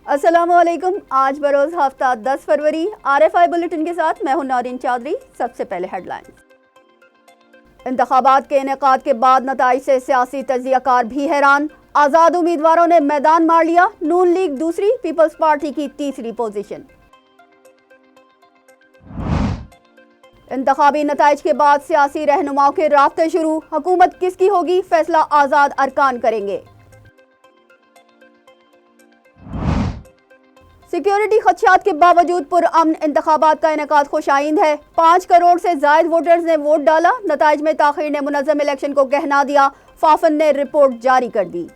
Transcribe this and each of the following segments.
अस्सलाम वालेकुम। आज बरोज़ हफ्ता 10 फरवरी RFI बुलेटिन के साथ मैं हूं नौरीन चौधरी। सबसे पहले हेडलाइंस। इंतखाबात के इनेकाद के बाद नताइज से सियासी तज्जियाकार भी हैरान। आज़ाद उम्मीदवारों ने मैदान मार लिया। नून लीग दूसरी, पीपल्स पार्टी की तीसरी पोजीशन। इंतखाबी नताइज के बाद सियासी रहनुमाओं के राब्ते शुरू। हुकूमत किसकी होगी, फैसला आज़ाद अरकान करेंगे। सिक्योरिटी खदशात के बावजूद पुरअमन इंतखाबात का इनेकाद खुशाइंद है। 5 करोड़ से जायद वोटर्स ने वोट डाला। नताइज में ताखीर ने मुनज़्ज़म इलेक्शन को गहना दिया। फाफन ने रिपोर्ट जारी कर दी।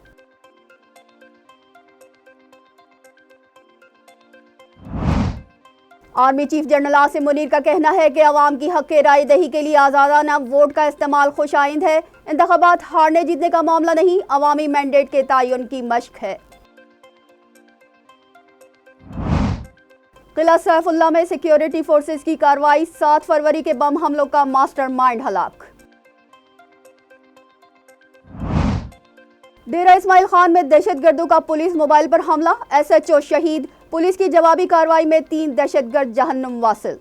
Army chief general Asim Munir का कहना है कि अवाम की हक़ राय दही के लिए आज़ादाना वोट का इस्तेमाल खुशाइंद है। इंतखाबात हारने जीतने का मामला नहीं, अवामी मैंडेट के तयन की मशक है। किला सैफुल्ला में सिक्योरिटी फोर्सेस की कार्रवाई। 7 फरवरी के बम हमलों का मास्टरमाइंड हलाक। डेरा इस्माइल खान में दहशतगर्दों का पुलिस मोबाइल पर हमला। SHO शहीद। पुलिस की जवाबी कार्रवाई में 3 दहशतगर्द जहन्नुम वासिल।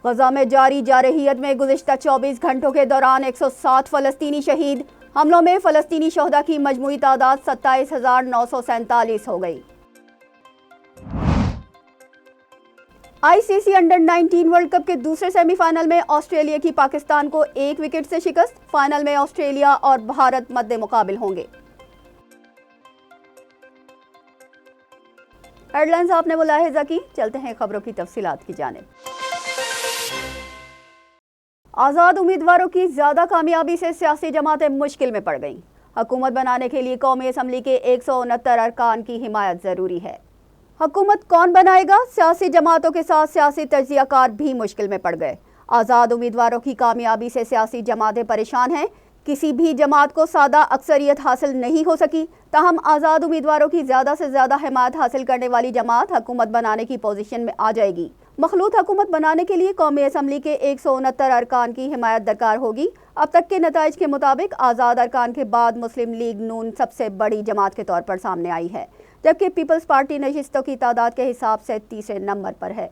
गजा में जारी जारहियत में गुज़िश्ता 24 घंटों के दौरान 107 फ़लस्तीनी शहीद। हमलों में फ़लस्तीनी शहदा की मजमूई तादाद 27,947 हो गई। ICC अंडर 19 वर्ल्ड कप के दूसरे सेमीफाइनल में ऑस्ट्रेलिया की पाकिस्तान को 1 विकेट से शिकस्त। फाइनल में ऑस्ट्रेलिया और भारत मद्दे मुकाबिल होंगे। हेडलाइंस आपने मुलाहिजा की। चलते हैं खबरों की तफसीलात की जानिब। आज़ाद उम्मीदवारों की ज़्यादा कामयाबी से सियासी जमातें मुश्किल में पड़ गईं। हुकूमत बनाने के लिए कौमी असम्बली के 169 अरकान की हिमायत ज़रूरी है। हुकूमत कौन बनाएगा? सियासी जमातों के साथ सियासी तज्जियाकार भी मुश्किल में पड़ गए। आज़ाद उम्मीदवारों की कामयाबी से सियासी जमातें परेशान हैं। किसी भी जमात को सादा अक्सरियत हासिल नहीं हो सकी। ताहम आज़ाद उम्मीदवारों की ज़्यादा से ज़्यादा हिमायत हासिल करने वाली जमात हुकूमत बनाने की पोजीशन में आ जाएगी। मखलूत हुकूमत बनाने के लिए कौमी असम्बली के 169 अरकान की हिमायत दरकार होगी। अब तक के नताइज के मुताबिक आज़ाद अरकान के बाद मुस्लिम लीग नून सबसे बड़ी जमात के तौर पर सामने आई है, जबकि पीपल्स पार्टी नशिस्तों की तादाद के हिसाब से तीसरे नंबर पर है।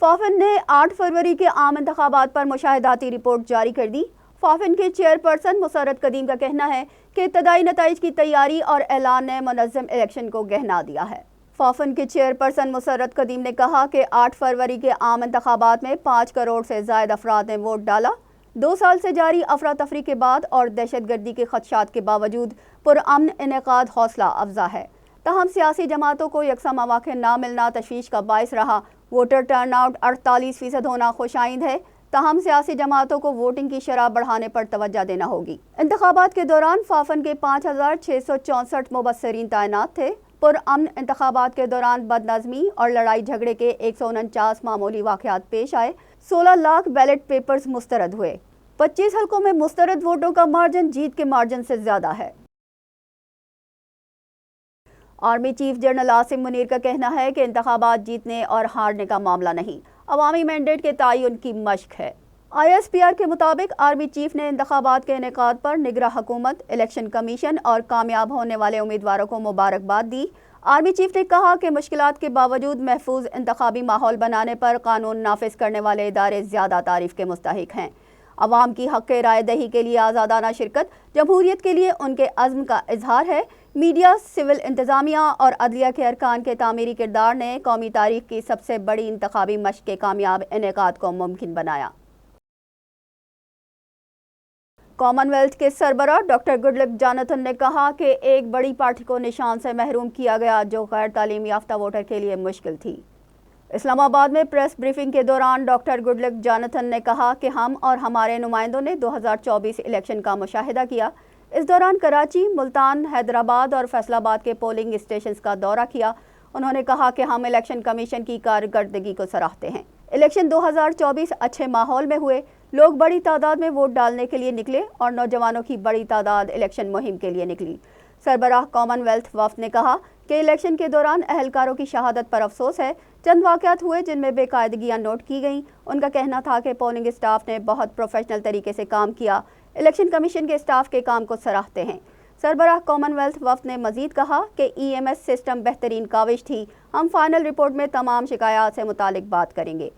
फाफन ने 8 फरवरी के आम इंतखाबात पर मुशाहिदाती रिपोर्ट जारी कर दी। फाफन के चेयरपर्सन मुसर्रत कदीम का कहना है कि इब्तदाई नताइज की तैयारी और ऐलान ने मुनज़्ज़म इलेक्शन को गहना दिया है। फाफन के चेयरपर्सन मुसर्रत कदीम ने कहा कि 8 फरवरी के आम इंतखाबात में 5 करोड़ से ज़ायद अफराद ने वोट डाला। 2 साल से जारी अफरा तफरी के बाद और दहशतगर्दी के खदशात के बावजूद पुरअमन इनेकाद हौसला अफजा है। तहम सियासी जमातों को यकसा मौक़े न मिलना तशवीश का बायस रहा। वोटर टर्नआउट 48% होना खुशाइंद है। तहम सियासी जमातों को वोटिंग की शरह बढ़ाने पर तवज्जो देना होगी। इंतखाबात के दौरान फाफन के 5,664 मुबस्सरीन तैनात थे। पुरअमन इंतखाबात के दौरान बदनज़मी और लड़ाई झगड़े के 149 मामूली वाक़यात पेश आए। 16 लाख बैलेट पेपर्स मुस्तरद हुए। 25 हल्कों में मुस्तरद वोटों का मार्जिन जीत के मार्जिन से ज़्यादा है। Army chief general Asim Munir का कहना है कि इंतखाबात जीतने और हारने का मामला नहीं, अवामी मैंडेट के तयन की मशक है। ISPR के मुताबिक आर्मी चीफ ने इंतखाबात के इनेकाद पर निगरां हुकूमत, इलेक्शन कमीशन और कामयाब होने वाले उम्मीदवारों को मुबारकबाद दी। आर्मी चीफ ने कहा कि मुश्किलात के बावजूद महफूज इंतखाबी माहौल बनाने पर कानून नाफिज करने वाले इदारे ज़्यादा तारीफ के मुस्तहिक हैं। अवाम की हक़ राय दही के लिए आज़ादाना शिरकत जमहूरियत के लिए उनके अज़्म का इजहार है। मीडिया, सिविल इंतज़ामिया और अदलिया के अरकान के तामीरी किरदार ने कौमी तारीख की सबसे बड़ी इंतखाबी मशक़ के कामयाब इनेकाद को मुमकिन बनाया। कॉमनवेल्थ के सरबराह डॉक्टर गुडलक जोनाथन ने कहा कि एक बड़ी पार्टी को निशान से महरूम किया गया जो गैर तालीम याफ्ता वोटर के लिए मुश्किल थी। इस्लामाबाद में प्रेस ब्रीफिंग के दौरान डॉक्टर गुडलक जोनाथन ने कहा कि हम और हमारे नुमाइंदों ने 2024 इलेक्शन का मुशाहिदा किया। इस दौरान कराची, मुल्तान, हैदराबाद और फैसलाबाद के पोलिंग स्टेशंस का दौरा किया। उन्होंने कहा कि हम इलेक्शन कमीशन की कारकर्दगी को सराहते हैं। इलेक्शन 2024 अच्छे माहौल में हुए। लोग बड़ी तादाद में वोट डालने के लिए निकले और नौजवानों की बड़ी तादाद इलेक्शन मुहिम के लिए निकली। सरबराह कॉमनवेल्थ वफ़द ने कहा कि इलेक्शन के दौरान अहलकारों की शहादत पर अफसोस है। चंद वाक़यात हुए जिनमें बेकायदगियाँ नोट की गईं। उनका कहना था कि पोलिंग स्टाफ ने बहुत प्रोफेशनल तरीके से काम किया। الیکشن کمیشن کے اسٹاف کے کام کو سراہتے ہیں۔ سربراہ کامن ویلتھ وفد نے مزید کہا کہ ای ایم ایس سسٹم بہترین کاوش تھی، ہم فائنل رپورٹ میں تمام شکایات سے متعلق بات کریں گے۔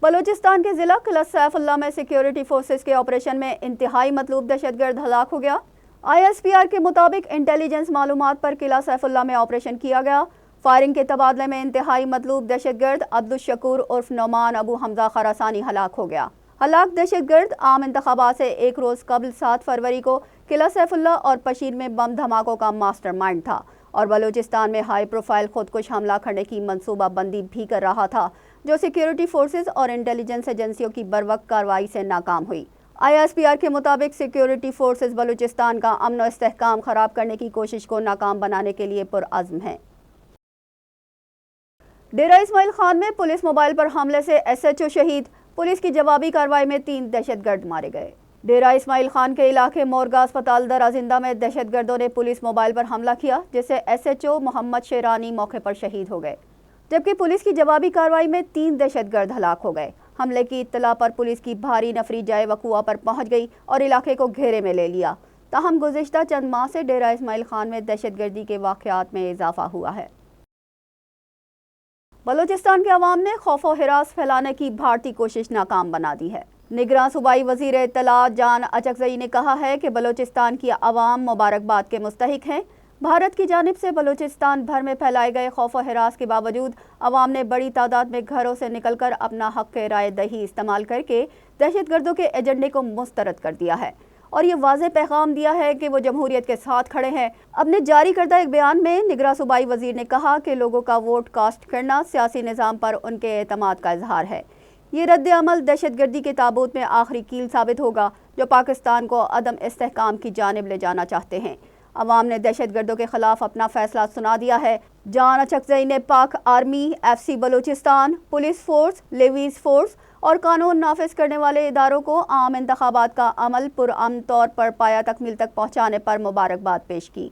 بلوچستان کے ضلع قلعہ سیف اللہ میں سیکیورٹی فورسز کے آپریشن میں انتہائی مطلوب دہشت گرد ہلاک ہو گیا۔ آئی ایس پی آر کے مطابق انٹیلیجنس معلومات پر قلعہ سیف اللہ میں آپریشن کیا گیا۔ فائرنگ کے تبادلے میں انتہائی مطلوب دہشت گرد عبدالشکور عرف نعمان ابو حمزہ خراسانی ہلاک ہو گیا۔ ہلاک دہشت گرد عام انتخابات سے ایک روز قبل 7 فروری کو قلعہ سیف اللہ اور پشیر میں بم دھماکوں کا ماسٹر مائنڈ تھا اور بلوچستان میں ہائی پروفائل خودکش حملہ کرنے کی منصوبہ بندی بھی کر رہا تھا، جو سیکیورٹی فورسز اور انٹیلیجنس ایجنسیوں کی بروقت کارروائی سے ناکام ہوئی۔ آئی ایس پی آر کے مطابق سیکیورٹی فورسز بلوچستان کا امن و استحکام خراب کرنے کی کوشش کو ناکام بنانے کے لیے پرعزم ہیں۔ ڈیرہ اسماعیل خان میں پولیس موبائل پر حملے سے ایس ایچ او شہید، پولیس کی جوابی کارروائی میں 3 دہشت گرد مارے گئے۔ ڈیرہ اسماعیل خان کے علاقے مورگا اسپتال درہ زندہ میں دہشت گردوں نے پولیس موبائل پر حملہ کیا، جس سے ایس ایچ او محمد شیرانی موقع پر شہید ہو گئے، جبکہ پولیس کی جوابی کارروائی میں 3 دہشت گرد ہلاک ہو گئے۔ حملے کی اطلاع پر پولیس کی بھاری نفری جائے وقوع پر پہنچ گئی اور علاقے کو گھیرے میں لے لیا۔ تاہم گزشتہ چند ماہ سے ڈیرہ اسماعیل خان میں دہشت گردی کے واقعات میں اضافہ ہوا ہے۔ بلوچستان کے عوام نے خوف و ہراس پھیلانے کی بھارتی کوشش ناکام بنا دی ہے۔ نگراں صوبائی وزیر اطلاعات جان اچکزئی نے کہا ہے کہ بلوچستان کی عوام مبارکباد کے مستحق ہیں۔ بھارت کی جانب سے بلوچستان بھر میں پھیلائے گئے خوف و ہراس کے باوجود عوام نے بڑی تعداد میں گھروں سے نکل کر اپنا حق رائے دہی استعمال کر کے دہشت گردوں کے ایجنڈے کو مسترد کر دیا ہے اور یہ واضح پیغام دیا ہے کہ وہ جمہوریت کے ساتھ کھڑے ہیں۔ اپنے جاری کردہ ایک بیان میں نگراں صوبائی وزیر نے کہا کہ لوگوں کا ووٹ کاسٹ کرنا سیاسی نظام پر ان کے اعتماد کا اظہار ہے۔ یہ رد عمل دہشت گردی کے تابوت میں آخری کیل ثابت ہوگا جو پاکستان کو عدم استحکام کی جانب لے جانا چاہتے ہیں۔ عوام نے دہشت گردوں کے خلاف اپنا فیصلہ سنا دیا ہے۔ جان اچکزئی نے Pak army, F C Balochistan, police force, levies force اور قانون نافذ کرنے والے اداروں کو عام انتخابات کا عمل پرامن طور پر پایہ تکمیل تک پہنچانے پر مبارکباد پیش کی۔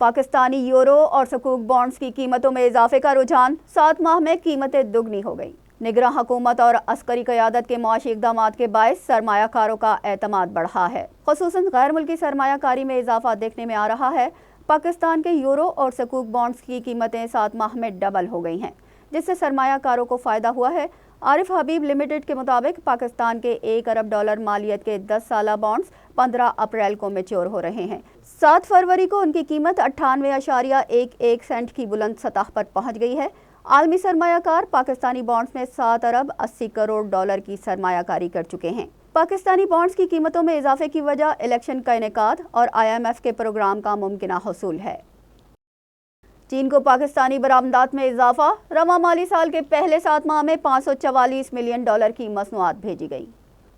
پاکستانی یورو اور سکوک بانڈز کی قیمتوں میں اضافے کا رجحان، 7 ماہ میں قیمتیں دگنی ہو گئی۔ نگراں حکومت اور عسکری قیادت کے معاشی اقدامات کے باعث سرمایہ کاروں کا اعتماد بڑھا ہے، خصوصاً غیر ملکی سرمایہ کاری میں اضافہ دیکھنے میں آ رہا ہے۔ پاکستان کے یورو اور سکوک بانڈز کی قیمتیں 7 ماہ میں ڈبل ہو گئی ہیں، جس سے سرمایہ کاروں کو فائدہ ہوا ہے۔ عارف حبیب لمیٹڈ کے مطابق پاکستان کے $1 ارب مالیت کے 10 سالہ بانڈز 15 اپریل کو میچور ہو رہے ہیں۔ 7 فروری کو ان کی قیمت 98.11 سینٹ کی بلند سطح پر پہنچ گئی ہے۔ عالمی سرمایہ کار پاکستانی بانڈز میں $7 ارب 80 کروڑ کی سرمایہ کاری کر چکے ہیں۔ پاکستانی بانڈز کی قیمتوں میں اضافے کی وجہ الیکشن کا انعقاد اور IMF کے پروگرام کا ممکنہ حصول ہے۔ چین کو پاکستانی برآمدات میں اضافہ، رواں مالی سال کے پہلے 7 ماہ میں $544 ملین کی مصنوعات بھیجی گئی۔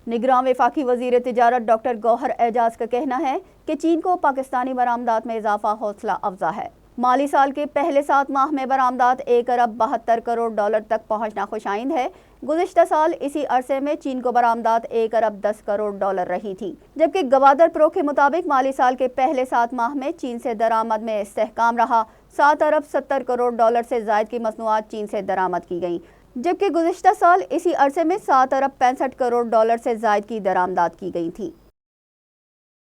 نگراں وفاقی وزیر تجارت ڈاکٹر گوہر اعجاز کا کہنا ہے کہ چین کو پاکستانی برآمدات میں اضافہ حوصلہ افزا ہے۔ مالی سال کے پہلے 7 ماہ میں برآمدات $1 ارب 72 کروڑ تک پہنچنا خوشائند ہے۔ گزشتہ سال اسی عرصے میں چین کو برآمدات $1 ارب 10 کروڑ رہی تھی، جبکہ گوادر پرو کے مطابق مالی سال کے پہلے 7 ماہ میں چین سے درآمد میں استحکام رہا۔ $7 ارب 70 کروڑ سے زائد کی مصنوعات چین سے درآمد کی گئیں، جبکہ گزشتہ سال اسی عرصے میں $7 ارب 65 کروڑ سے زائد کی درآمدات کی گئی تھی۔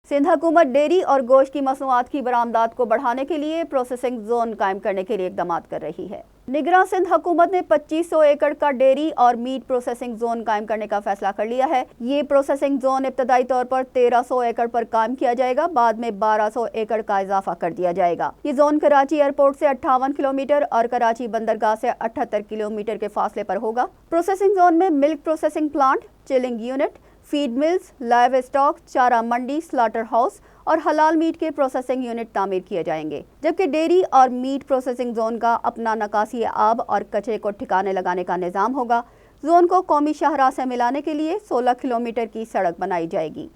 سندھ حکومت ڈیری اور گوشت کی مصنوعات کی برآمدات کو بڑھانے کے لیے پروسیسنگ زون قائم کرنے کے لیے اقدامات کر رہی ہے۔ نگراں سندھ حکومت نے 2500 ایکڑ کا ڈیری اور میٹ پروسیسنگ زون قائم کرنے کا فیصلہ کر لیا ہے۔ یہ پروسیسنگ زون ابتدائی طور پر 1300 ایکڑ پر قائم کیا جائے گا، بعد میں 1200 ایکڑ کا اضافہ کر دیا جائے گا۔ یہ زون کراچی ایئرپورٹ سے 58 کلومیٹر اور کراچی بندرگاہ سے 78 کلومیٹر کے فاصلے پر ہوگا۔ پروسیسنگ زون میں milk processing plant, chilling unit, feed mills, livestock, چارہ منڈی، سلاٹر ہاؤس اور حلال میٹ کے پروسیسنگ یونٹ تعمیر کیے جائیں گے، جبکہ ڈیری اور میٹ پروسیسنگ زون کا اپنا نکاسی آب اور کچرے کو ٹھکانے لگانے کا نظام ہوگا۔ زون کو قومی شاہراہ سے ملانے کے لیے 16 کلومیٹر کی سڑک بنائی جائے گی۔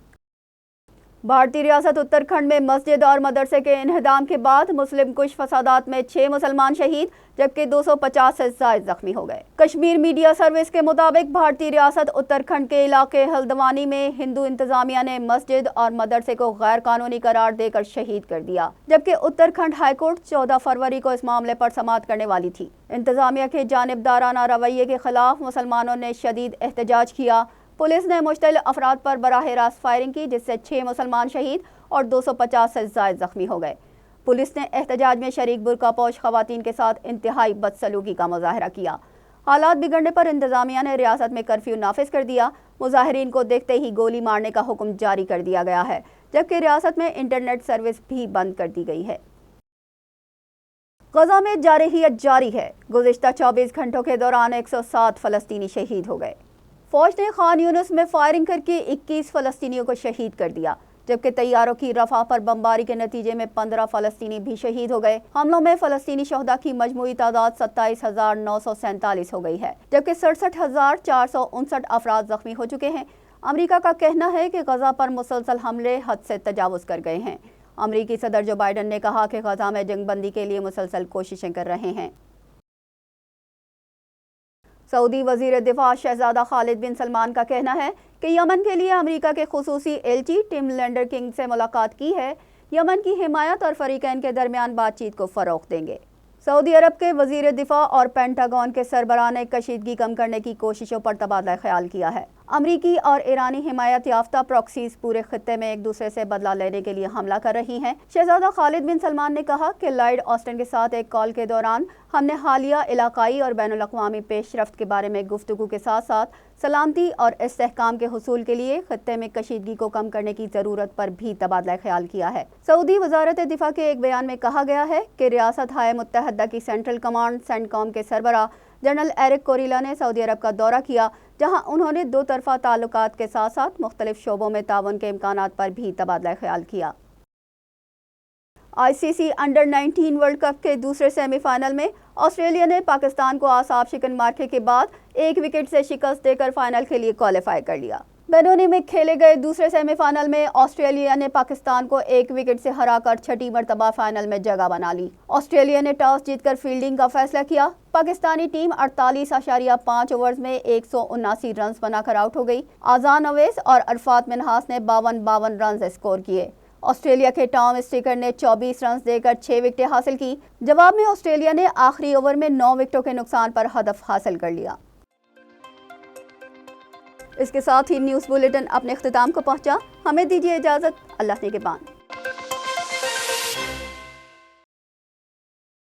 بھارتی ریاست اتراکھنڈ میں مسجد اور مدرسے کے انہدام کے بعد مسلم کش فسادات میں 6 مسلمان شہید جبکہ 250 سے زائد زخمی ہو گئے۔ کشمیر میڈیا سروس کے مطابق بھارتی ریاست اتراکھنڈ کے علاقے ہلدوانی میں ہندو انتظامیہ نے مسجد اور مدرسے کو غیر قانونی قرار دے کر شہید کر دیا، جبکہ اتراکھنڈ ہائی کورٹ 14 فروری کو اس معاملے پر سماعت کرنے والی تھی۔ انتظامیہ کے جانبدارانہ رویے کے خلاف مسلمانوں نے شدید احتجاج کیا۔ पुलिस ने मुश्तल अफराद पर बराह रास्त फायरिंग की, जिससे 6 मुसलमान शहीद और 250 से ज़ायद ज़ख्मी हो गए। पुलिस ने एहतजाज में शरीक बुर्कापोश खवातीन के साथ इंतहाई बदसलूकी का मुजाहरा किया। हालात बिगड़ने पर इंतजामिया ने रियासत में कर्फ्यू नाफिज कर दिया। मुजाहिरीन को देखते ही गोली मारने का हुक्म जारी कर दिया गया है, जबकि रियासत में इंटरनेट सर्विस भी बंद कर दी गई है। गजा में जारहियत जारी है। गुज़िश्ता 24 घंटों के दौरान 107 फ़लस्तीनी शहीद हो गए। फ़ौज ने खान यूनुस में फायरिंग करके 21 फ़लस्तीनियों को शहीद कर दिया, जबकि तैयारों की रफ़ा पर बमबारी के नतीजे में 15 फ़लस्तीनी भी शहीद हो गए। हमलों में फ़लस्तीनी शहदा की मजमूई तादाद 27,947 हो गई है, जबकि 67,459 अफराद ज़ख्मी हो चुके हैं। अमरीका का कहना है कि गजा पर मुसलसल हमले हद से तजावुज़ कर गए हैं। अमरीकी सदर जो बाइडन ने कहा कि गजा में जंगबंदी के लिए मुसलसल कोशिशें कर रहे हैं। सऊदी वज़ीर दिफा शहजादा खालिद बिन सलमान का कहना है कि यमन के लिए अमेरिका के खुसूसी एलची टिम लैंडर किंग से मुलाकात की है। यमन की हिमायत और फरीकैन के दरमियान बातचीत को फ़रोग़ देंगे। सऊदी अरब के वज़ीर दिफा और पेंटागन के सरबराह ने कशीदगी कम करने की कोशिशों पर तबादला ख्याल किया है। अमरीकी और ईरानी हिमायत याफ्ता प्रॉक्सीज पूरे खत्ते में एक दूसरे से बदला लेने के लिए हमला कर रही हैं। शहजादा खालिद बिन सलमान ने कहा कि लॉयड ऑस्टिन के साथ एक कॉल के दौरान हमने हालिया इलाकाई और बैनुल-अक़वामी पेशरफ्त के बारे में गुफ्तगू के साथ साथ सलामती और इस्तेहकाम के हुसूल के लिए खत्ते में कशीदगी को कम करने की ज़रूरत पर भी तबादला ख्याल किया है। सऊदी वज़ारत दिफा के एक बयान में कहा गया है कि रियासत हाय मुत्तहदा की सेंट्रल कमांड सेंटकॉम के सरबराह जनरल एरिक कोरिला ने सऊदी अरब का दौरा किया, जहां उन्होंने दो तरफा ताल्लुकात के साथ साथ मुख्तलिफ शोबों में ताउन के इम्कानात पर भी तबादला ख्याल किया। ICC अंडर 19 वर्ल्ड कप के दूसरे सेमीफाइनल में ऑस्ट्रेलिया ने पाकिस्तान को आसाब शिकन मारने के बाद 1 विकेट से शिकस्त देकर फाइनल के लिए क्वालिफाई कर लिया। बेनोनी में खेले गए दूसरे सेमीफाइनल में ऑस्ट्रेलिया ने पाकिस्तान को 1 विकेट से हराकर छठी मरतबा फाइनल में जगह बना ली। ऑस्ट्रेलिया ने टॉस जीतकर फील्डिंग का फैसला किया। पाकिस्तानी टीम 48.5 ओवर्स में 179 रन बनाकर आउट हो गई। आजान अवैस और अरफात मिन्हास ने 52 रन स्कोर किए। ऑस्ट्रेलिया के टॉम स्टिकर ने 24 रन देकर 6 विकेटें हासिल की। जवाब में ऑस्ट्रेलिया ने आखिरी ओवर में 9 विकेटों के नुकसान पर हदफ हासिल कर लिया। इसके साथ ही न्यूज़ बुलेटिन अपने इख्तिताम को पहुंचा। हमें दीजिए इजाज़त। अल्लाह ने के बाद।